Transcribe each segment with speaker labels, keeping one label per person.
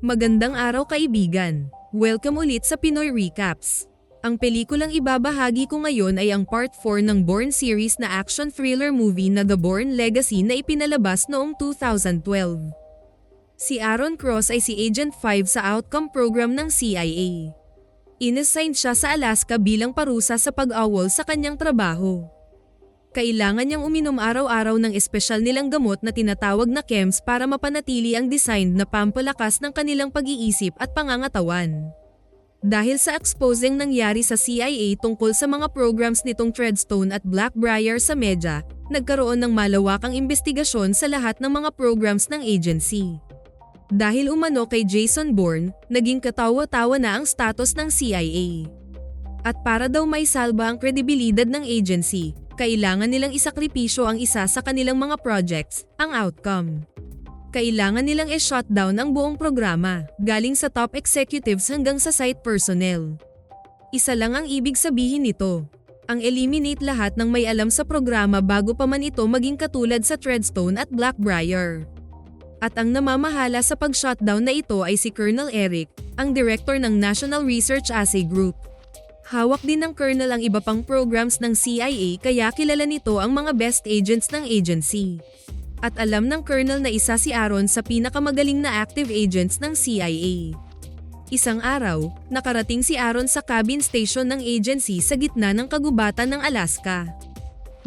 Speaker 1: Magandang araw kaibigan. Welcome ulit sa Pinoy Recaps. Ang pelikulang ibabahagi ko ngayon ay ang Part 4 ng Bourne series na action thriller movie na The Bourne Legacy na ipinalabas noong 2012. Si Aaron Cross ay si Agent 5 sa Outcome program ng CIA. Inassign siya sa Alaska bilang parusa sa pag-awol sa kanyang trabaho. Kailangan niyang uminom araw-araw ng espesyal nilang gamot na tinatawag na chems para mapanatili ang designed na pampalakas ng kanilang pag-iisip at pangangatawan. Dahil sa exposing nangyari sa CIA tungkol sa mga programs nitong Treadstone at Blackbriar sa media, nagkaroon ng malawakang investigasyon sa lahat ng mga programs ng agency. Dahil umano kay Jason Bourne, naging katawa-tawa na ang status ng CIA. At para daw may salba ang kredibilidad ng agency, kailangan nilang isakripisyo ang isa sa kanilang mga projects, ang Outcome. Kailangan nilang i-shutdown ang buong programa, galing sa top executives hanggang sa site personnel. Isa lang ang ibig sabihin nito. Ang eliminate lahat ng may alam sa programa bago pa man ito maging katulad sa Treadstone at Blackbriar. At ang namamahala sa pag-shutdown na ito ay si Colonel Eric, ang director ng National Research Assay Group. Hawak din ng Colonel ang iba pang programs ng CIA kaya kilala nito ang mga best agents ng agency. At alam ng Colonel na isa si Aaron sa pinakamagaling na active agents ng CIA. Isang araw, nakarating si Aaron sa cabin station ng agency sa gitna ng kagubatan ng Alaska.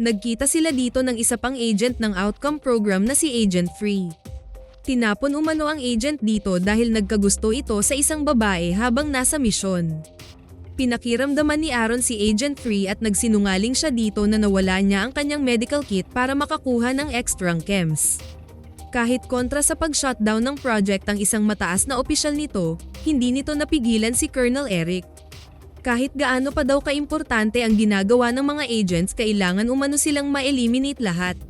Speaker 1: Nagkita sila dito ng isa pang agent ng Outcome program na si Agent 3. Tinapon umano ang agent dito dahil nagkagusto ito sa isang babae habang nasa misyon. Pinakiramdaman ni Aaron si Agent 3 at nagsinungaling siya dito na nawala niya ang kanyang medical kit para makakuha ng extrang chems. Kahit kontra sa pag-shutdown ng project ang isang mataas na opisyal nito, hindi nito napigilan si Colonel Eric. Kahit gaano pa daw kaimportante ang ginagawa ng mga agents, kailangan umano silang ma-eliminate lahat.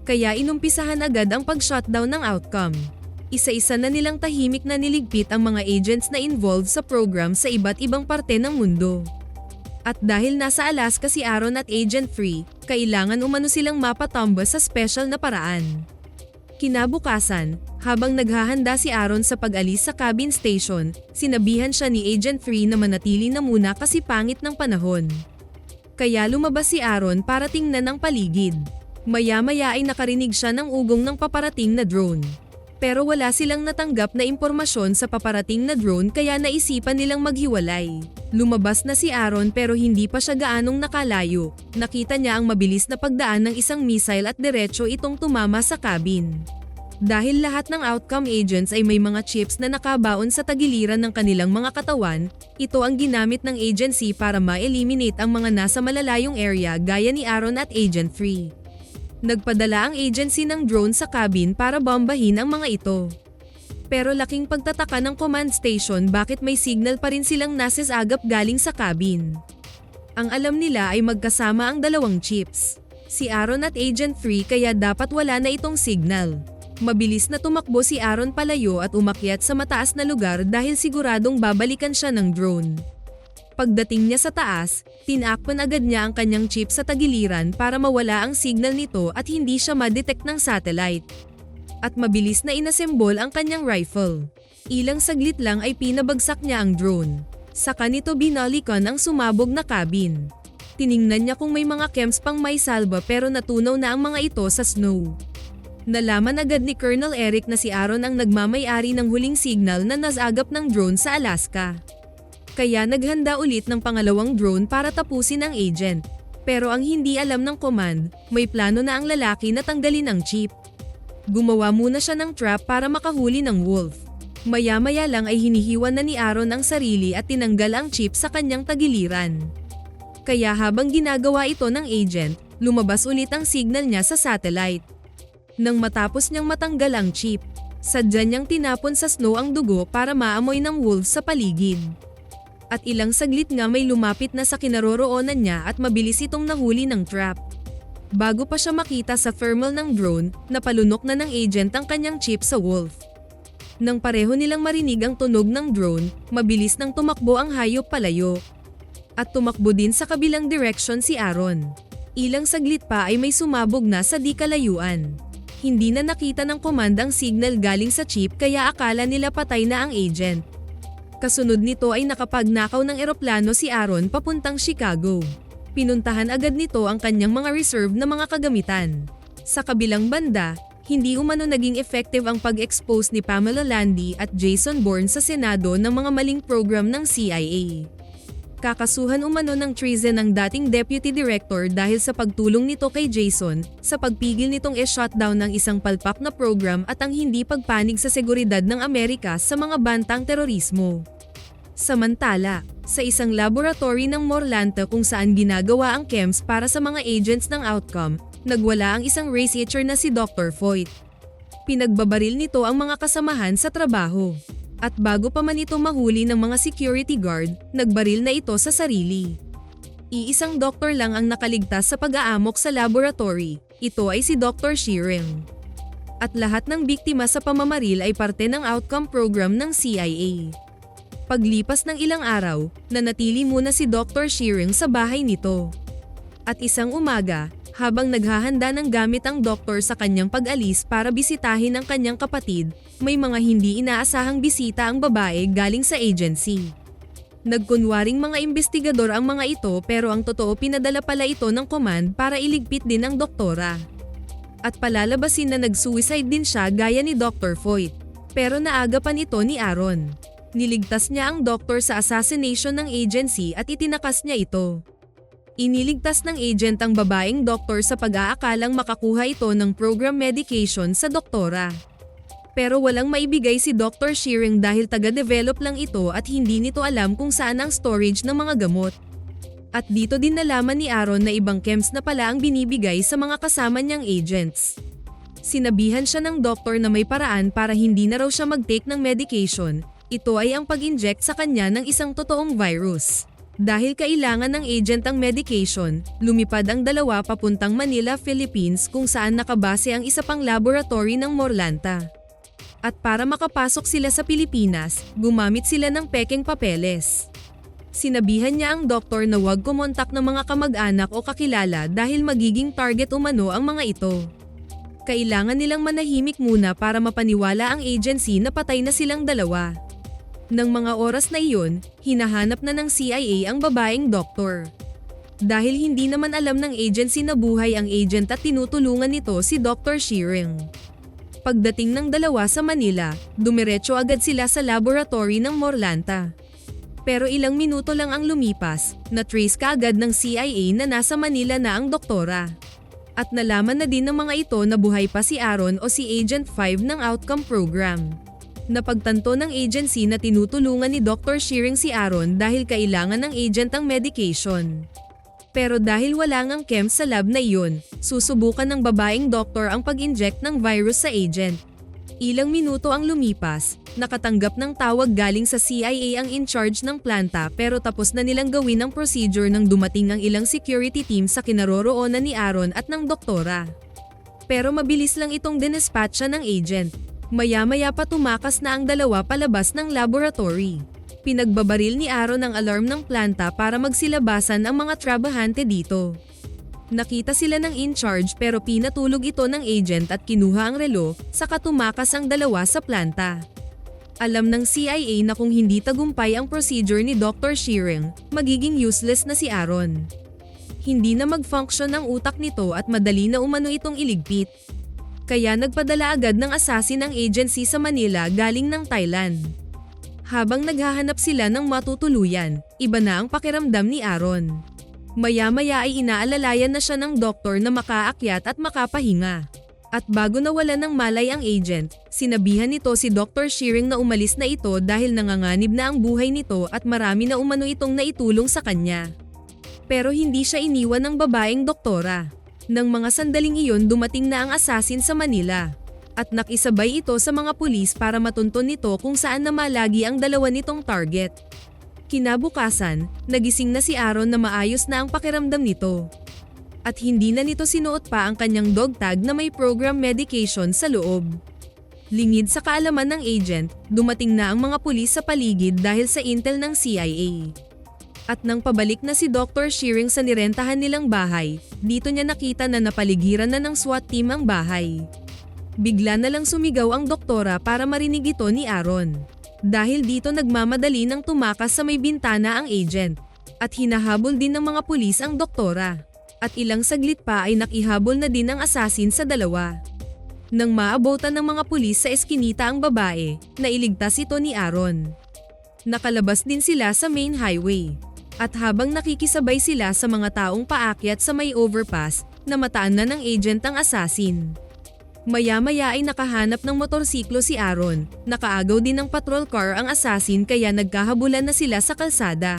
Speaker 1: Kaya inumpisahan agad ang pag-shutdown ng Outcome. Isa-isa na nilang tahimik na niligpit ang mga agents na involved sa program sa iba't ibang parte ng mundo. At dahil nasa Alaska si Aaron at Agent 3, kailangan umano silang mapatamba sa special na paraan. Kinabukasan, habang naghahanda si Aaron sa pag-alis sa cabin station, sinabihan siya ni Agent 3 na manatili na muna kasi pangit ng panahon. Kaya lumabas si Aaron para tingnan ang paligid. Maya-maya ay nakarinig siya ng ugong ng paparating na drone. Pero wala silang natanggap na impormasyon sa paparating na drone kaya naisipan nilang maghiwalay. Lumabas na si Aaron pero hindi pa siya gaanong nakalayo. Nakita niya ang mabilis na pagdaan ng isang missile at diretso itong tumama sa cabin. Dahil lahat ng Outcome agents ay may mga chips na nakabaon sa tagiliran ng kanilang mga katawan, ito ang ginamit ng agency para ma-eliminate ang mga nasa malalayong area gaya ni Aaron at Agent 3. Nagpadala ang agency ng drone sa cabin para bombahin ang mga ito. Pero laking pagtataka ng command station bakit may signal pa rin silang nasasagap galing sa cabin. Ang alam nila ay magkasama ang dalawang chips, si Aaron at Agent 3, kaya dapat wala na itong signal. Mabilis na tumakbo si Aaron palayo at umakyat sa mataas na lugar dahil siguradong babalikan siya ng drone. Pagdating niya sa taas, tinakpan agad niya ang kanyang chip sa tagiliran para mawala ang signal nito at hindi siya ma-detect ng satellite. At mabilis na inassemble ang kanyang rifle. Ilang saglit lang ay pinabagsak niya ang drone. Saka nito binalikan ang sumabog na cabin. Tiningnan niya kung may mga chems pang may salba pero natunaw na ang mga ito sa snow. Nalaman agad ni Colonel Eric na si Aaron ang nagmamay-ari ng huling signal na nasagap ng drone sa Alaska. Kaya naghanda ulit ng pangalawang drone para tapusin ang agent. Pero ang hindi alam ng command, may plano na ang lalaki na tanggalin ang chip. Gumawa muna siya ng trap para makahuli ng wolf. Maya-maya lang ay hinihiwan na ni Aaron ang sarili at tinanggal ang chip sa kanyang tagiliran. Kaya habang ginagawa ito ng agent, lumabas ulit ang signal niya sa satellite. Nang matapos niyang matanggal ang chip, sadya niyang tinapon sa snow ang dugo para maamoy ng wolf sa paligid. At ilang saglit nga may lumapit na sa kinaroroonan niya at mabilis itong nahuli ng trap. Bago pa siya makita sa thermal ng drone, napalunok na ng agent ang kanyang chip sa wolf. Nang pareho nilang marinig ang tunog ng drone, mabilis nang tumakbo ang hayop palayo. At tumakbo din sa kabilang direksyon si Aaron. Ilang saglit pa ay may sumabog na sa di kalayuan. Hindi na nakita ng command ang signal galing sa chip kaya akala nila patay na ang agent. Kasunod nito ay nakapagnakaw ng eroplano si Aaron papuntang Chicago. Pinuntahan agad nito ang kanyang mga reserve na mga kagamitan. Sa kabilang banda, hindi umano naging effective ang pag-expose ni Pamela Landy at Jason Bourne sa Senado ng mga maling program ng CIA. Kakasuhan umano ng treason ang dating deputy director dahil sa pagtulong nito kay Jason sa pagpigil nitong i-shutdown ng isang palpak na program at ang hindi pagpanig sa seguridad ng Amerika sa mga bantang terorismo. Samantala, sa isang laboratory ng Morlanta kung saan ginagawa ang chems para sa mga agents ng Outcome, nagwala ang isang researcher na si Dr. Foyt. Pinagbabaril nito ang mga kasamahan sa trabaho. At bago pa man ito mahuli ng mga security guard, nagbaril na ito sa sarili. Iisang doktor lang ang nakaligtas sa pag-aamok sa laboratory. Ito ay si Dr. Shearing. At lahat ng biktima sa pamamaril ay parte ng outcome program ng CIA. Paglipas ng ilang araw, nanatili muna si Dr. Shearing sa bahay nito. At isang umaga, habang naghahanda ng gamit ang doktor sa kanyang pag-alis para bisitahin ang kanyang kapatid, may mga hindi inaasahang bisita ang babae galing sa agency. Nagkunwaring mga investigador ang mga ito pero ang totoo pinadala pala ito ng command para iligpit din ang doktora. At palalabasin na nag-suicide din siya gaya ni Dr. Foyt. Pero naagapan ito ni Aaron. Niligtas niya ang doktor sa assassination ng agency at itinakas niya ito. Iniligtas ng agent ang babaeng doktor sa pag-aakalang makakuha ito ng program medication sa doktora. Pero walang maibigay si Dr. Shearing dahil taga-develop lang ito at hindi nito alam kung saan ang storage ng mga gamot. At dito din nalaman ni Aaron na ibang chems na pala ang binibigay sa mga kasama niyang agents. Sinabihan siya ng doktor na may paraan para hindi na raw siya mag-take ng medication. Ito ay ang pag-inject sa kanya ng isang totoong virus. Dahil kailangan ng agent ang medication, lumipad ang dalawa papuntang Manila, Philippines kung saan nakabase ang isa pang laboratory ng Morlanta. At para makapasok sila sa Pilipinas, gumamit sila ng pekeng papeles. Sinabihan niya ang doktor na huwag kumontak ng mga kamag-anak o kakilala dahil magiging target umano ang mga ito. Kailangan nilang manahimik muna para mapaniwala ang agency na patay na silang dalawa. Nang mga oras na iyon, hinahanap na ng CIA ang babaeng doktor. Dahil hindi naman alam ng agency na buhay ang agent at tinutulungan nito si Dr. Shearing. Pagdating ng dalawa sa Manila, dumiretso agad sila sa laboratory ng Morlanta. Pero ilang minuto lang ang lumipas, na-trace kaagad ng CIA na nasa Manila na ang doktora. At nalaman na din ng mga ito na buhay pa si Aaron o si Agent 5 ng Outcome Program. Napagtanto ng agency na tinutulungan ni Dr. Shearing si Aaron dahil kailangan ng agent ang medication. Pero dahil wala ngang chems sa lab na iyon, susubukan ng babaeng doktor ang pag-inject ng virus sa agent. Ilang minuto ang lumipas, nakatanggap ng tawag galing sa CIA ang in-charge ng planta pero tapos na nilang gawin ang procedure nang dumating ang ilang security team sa kinaroroonan ni Aaron at ng doktora. Pero mabilis lang itong dinispatcha ng agent. Maya-maya pa tumakas na ang dalawa palabas ng laboratory. Pinagbabaril ni Aaron ang alarm ng planta para magsilabasan ang mga trabahante dito. Nakita sila ng in-charge pero pinatulog ito ng agent at kinuha ang relo, saka tumakas ang dalawa sa planta. Alam ng CIA na kung hindi tagumpay ang procedure ni Dr. Shearing, magiging useless na si Aaron. Hindi na mag-function ang utak nito at madali na umano itong iligpit. Kaya nagpadala agad ng assassin ang agency sa Manila galing ng Thailand. Habang naghahanap sila ng matutuluyan, iba na ang pakiramdam ni Aaron. Maya-maya ay inaalalayan na siya ng doktor na makaakyat at makapahinga. At bago nawala ng malay ang agent, sinabihan nito si Dr. Shearing na umalis na ito dahil nanganganib na ang buhay nito at marami na umano itong naitulong sa kanya. Pero hindi siya iniwan ng babaeng doktora. Nang mga sandaling iyon dumating na ang assassin sa Manila. At nakisabay ito sa mga pulis para matunton nito kung saan namalagi ang dalawa nitong target. Kinabukasan, nagising na si Aaron na maayos na ang pakiramdam nito. At hindi na nito sinuot pa ang kanyang dog tag na may program medication sa loob. Lingid sa kaalaman ng agent, dumating na ang mga pulis sa paligid dahil sa intel ng CIA. At nang pabalik na si Dr. Shearing sa nirentahan nilang bahay, dito niya nakita na napaligiran na ng SWAT team ang bahay. Bigla na lang sumigaw ang doktora para marinig ito ni Aaron. Dahil dito nagmamadali ng tumakas sa may bintana ang agent. At hinahabol din ng mga pulis ang doktora. At ilang saglit pa ay nakihabol na din ang assassin sa dalawa. Nang maabotan ng mga pulis sa eskinita ang babae, nailigtas ito ni Aaron. Nakalabas din sila sa main highway. At habang nakikisabay sila sa mga taong paakyat sa may overpass, namataan na ng agent ang assassin. Maya-maya ay nakahanap ng motorsiklo si Aaron, nakaagaw din ng patrol car ang assassin kaya nagkahabulan na sila sa kalsada.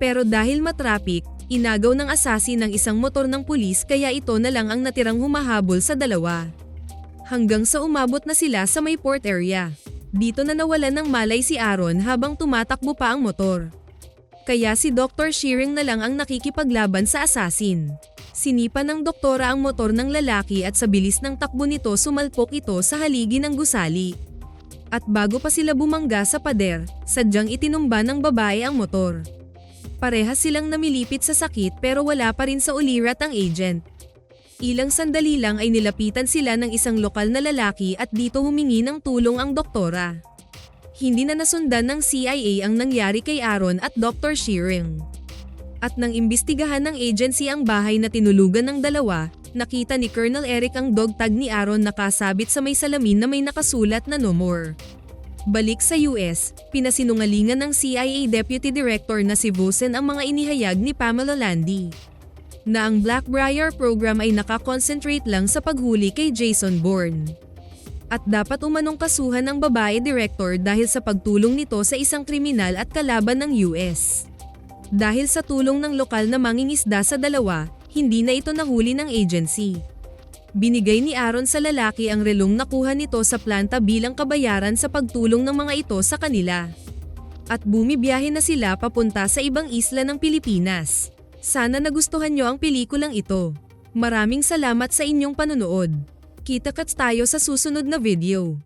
Speaker 1: Pero dahil matrapik, inagaw ng assassin ng isang motor ng pulis kaya ito na lang ang natirang humahabol sa dalawa. Hanggang sa umabot na sila sa may port area. Dito na nawalan ng malay si Aaron habang tumatakbo pa ang motor. Kaya si Dr. Shearing na lang ang nakikipaglaban sa assassin. Sinipa ng doktora ang motor ng lalaki at sa bilis ng takbo nito sumalpok ito sa haligi ng gusali. At bago pa sila bumangga sa pader, sadyang itinumba ng babae ang motor. Parehas silang namilipit sa sakit pero wala pa rin sa ulirat ang agent. Ilang sandali lang ay nilapitan sila ng isang lokal na lalaki at dito humingi ng tulong ang doktora. Hindi na nasundan ng CIA ang nangyari kay Aaron at Dr. Shearing. At nang imbestigahan ng agency ang bahay na tinulugan ng dalawa, nakita ni Colonel Eric ang dog tag ni Aaron nakasabit sa may salamin na may nakasulat na "No More". Balik sa US, pinasinungalingan ng CIA Deputy Director na si Vosen ang mga inihayag ni Pamela Landy. Na ang Blackbriar program ay nakakonsentrate lang sa paghuli kay Jason Bourne. At dapat umanong kasuhan ng babae director dahil sa pagtulong nito sa isang kriminal at kalaban ng US. Dahil sa tulong ng lokal na mangingisda sa dalawa, hindi na ito nahuli ng agency. Binigay ni Aaron sa lalaki ang relong nakuha nito sa planta bilang kabayaran sa pagtulong ng mga ito sa kanila. At bumibiyahe na sila papunta sa ibang isla ng Pilipinas. Sana nagustuhan nyo ang pelikulang ito. Maraming salamat sa inyong panonood. Kita-kits tayo sa susunod na video.